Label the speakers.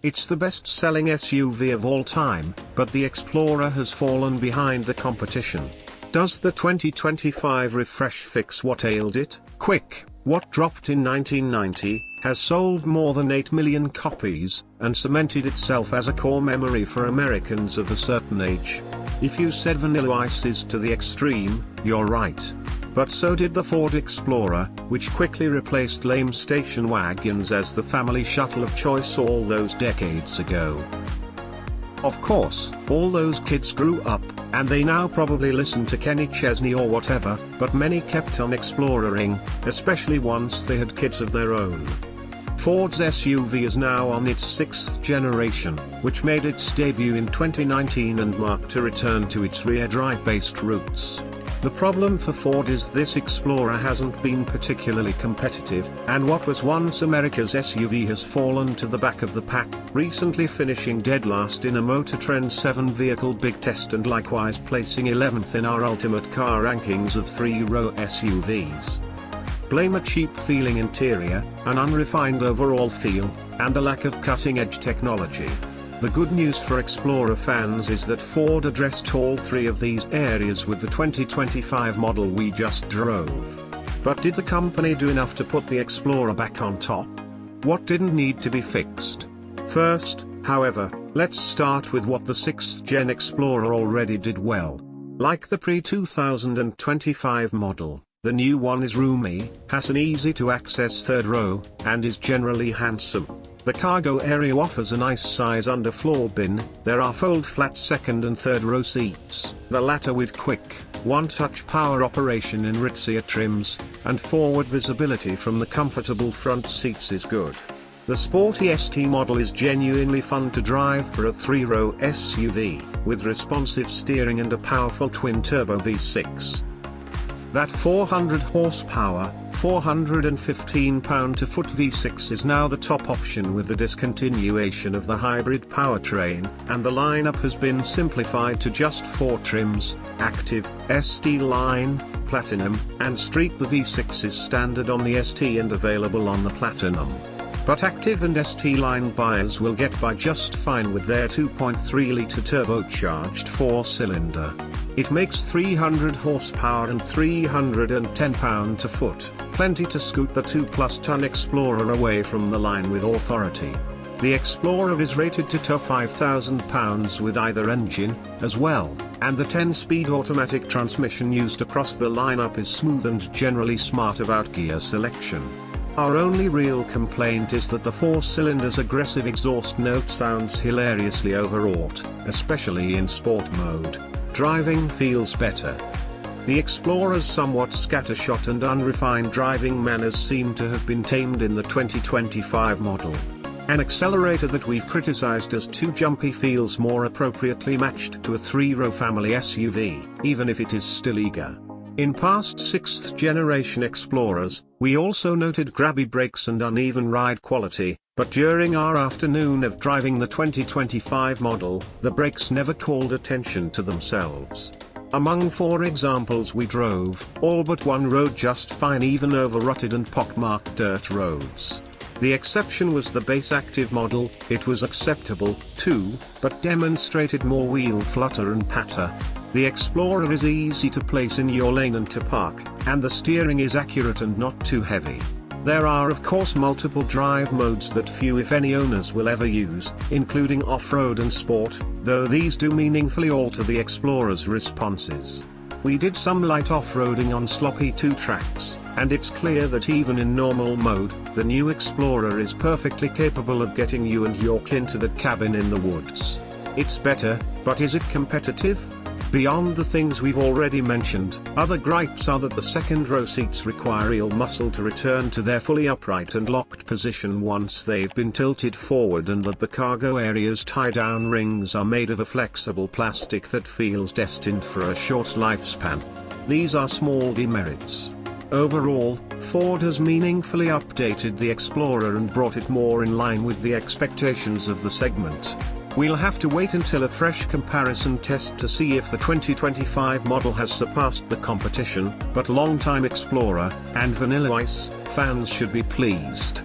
Speaker 1: It's the best-selling SUV of all time, but the Explorer has fallen behind the competition. Does the 2025 refresh fix what ailed it? Quick, what dropped in 1990, has sold more than 8 million copies, and cemented itself as a core memory for Americans of a certain age. If you said Vanilla Ice is to the extreme, you're right. But so did the Ford Explorer, which quickly replaced lame station wagons as the family shuttle of choice all those decades ago. Of course, all those kids grew up, and they now probably listen to Kenny Chesney or whatever, but many kept on exploring, especially once they had kids of their own. Ford's SUV is now on its 6th generation, which made its debut in 2019 and marked a return to its rear-drive-based roots. The problem for Ford is this Explorer hasn't been particularly competitive, and what was once America's SUV has fallen to the back of the pack, recently finishing dead last in a Motor Trend 7 vehicle big test and likewise placing 11th in our ultimate car rankings of 3-row SUVs. Blame a cheap-feeling interior, an unrefined overall feel, and a lack of cutting-edge technology. The good news for Explorer fans is that Ford addressed all three of these areas with the 2025 model we just drove. But did the company do enough to put the Explorer back on top? What didn't need to be fixed? First, however, let's start with what the 6th Gen Explorer already did well. Like the pre-2025 model, the new one is roomy, has an easy-to-access third row, and is generally handsome. The cargo area offers a nice size underfloor bin, there are fold-flat second and third row seats, the latter with quick, one-touch power operation in ritzier trims, and forward visibility from the comfortable front seats is good. The sporty ST model is genuinely fun to drive for a 3-row SUV, with responsive steering and a powerful twin-turbo V6. That 400 horsepower, 415 pound-to-foot V6 is now the top option with the discontinuation of the hybrid powertrain, and the lineup has been simplified to just 4 trims: Active, ST Line, Platinum, and Street. The V6 is standard on the ST and available on the Platinum. But Active and ST Line buyers will get by just fine with their 2.3-litre turbocharged 4-cylinder. It makes 300 horsepower and 310 pound-to-foot, plenty to scoot the 2-plus-ton Explorer away from the line with authority. The Explorer is rated to tow 5,000 pounds with either engine, as well, and the 10-speed automatic transmission used across the lineup is smooth and generally smart about gear selection. Our only real complaint is that the 4-cylinder's aggressive exhaust note sounds hilariously overwrought, especially in sport mode. Driving feels better. The Explorer's somewhat scattershot and unrefined driving manners seem to have been tamed in the 2025 model. An accelerator that we've criticized as too jumpy feels more appropriately matched to a 3-row family SUV, even if it is still eager. In past 6th generation Explorers, we also noted grabby brakes and uneven ride quality, but during our afternoon of driving the 2025 model, the brakes never called attention to themselves. Among 4 examples we drove, all but one rode just fine even over rutted and pockmarked dirt roads. The exception was the base Active model. It was acceptable, too, but demonstrated more wheel flutter and patter. The Explorer is easy to place in your lane and to park, and the steering is accurate and not too heavy. There are of course multiple drive modes that few if any owners will ever use, including off-road and sport, though these do meaningfully alter the Explorer's responses. We did some light off-roading on sloppy 2 tracks, and it's clear that even in normal mode, the new Explorer is perfectly capable of getting you and your kin to that cabin in the woods. It's better, but is it competitive? Beyond the things we've already mentioned, other gripes are that the second-row seats require real muscle to return to their fully upright and locked position once they've been tilted forward, and that the cargo area's tie-down rings are made of a flexible plastic that feels destined for a short lifespan. These are small demerits. Overall, Ford has meaningfully updated the Explorer and brought it more in line with the expectations of the segment. We'll have to wait until a fresh comparison test to see if the 2025 model has surpassed the competition, but longtime Explorer and Vanilla Ice fans should be pleased.